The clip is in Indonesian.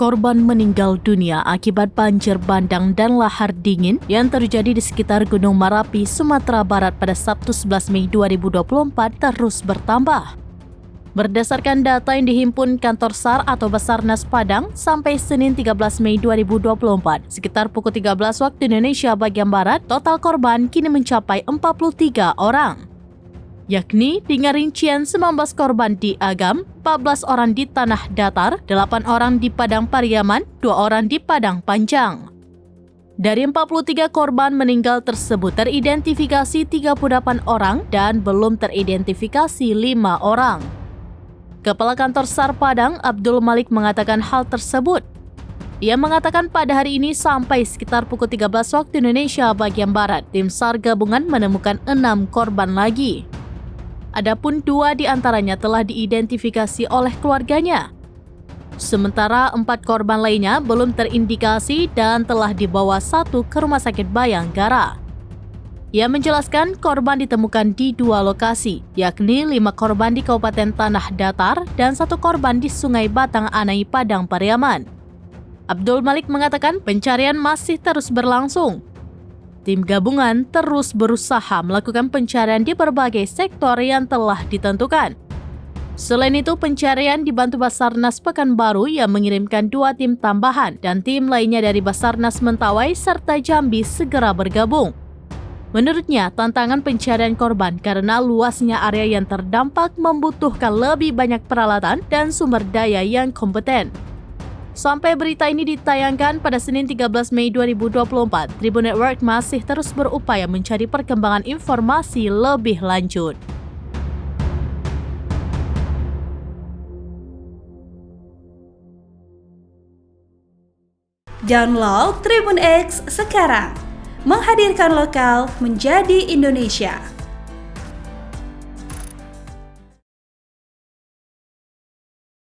korban meninggal dunia akibat banjir bandang dan lahar dingin yang terjadi di sekitar Gunung Merapi, Sumatera Barat pada Sabtu 11 Mei 2024 terus bertambah. Berdasarkan data yang dihimpun Kantor SAR atau Basarnas Padang sampai Senin 13 Mei 2024, sekitar pukul 13 waktu Indonesia bagian Barat, total korban kini mencapai 43 orang. Yakni dengan rincian 19 korban di Agam, 14 orang di Tanah Datar, 8 orang di Padang Pariaman, 2 orang di Padang Panjang. Dari 43 korban meninggal tersebut teridentifikasi 38 orang dan belum teridentifikasi 5 orang. Kepala Kantor SAR Padang, Abdul Malik mengatakan hal tersebut. Ia mengatakan pada hari ini sampai sekitar pukul 13 waktu Indonesia bagian Barat, tim SAR gabungan menemukan 6 korban lagi. Adapun 2 di antaranya telah diidentifikasi oleh keluarganya. Sementara 4 korban lainnya belum terindikasi dan telah dibawa 1 ke Rumah Sakit Bayangkara. Ia menjelaskan korban ditemukan di 2 lokasi, yakni 5 korban di Kabupaten Tanah Datar dan 1 korban di Sungai Batang Anai, Padang Pariaman. Abdul Malik mengatakan pencarian masih terus berlangsung. Tim gabungan terus berusaha melakukan pencarian di berbagai sektor yang telah ditentukan. Selain itu, pencarian dibantu Basarnas Pekanbaru yang mengirimkan 2 tim tambahan dan tim lainnya dari Basarnas Mentawai serta Jambi segera bergabung. Menurutnya, tantangan pencarian korban karena luasnya area yang terdampak membutuhkan lebih banyak peralatan dan sumber daya yang kompeten. Sampai berita ini ditayangkan pada Senin 13 Mei 2024, Tribun Network masih terus berupaya mencari perkembangan informasi lebih lanjut. Download Tribun X sekarang, menghadirkan lokal menjadi Indonesia.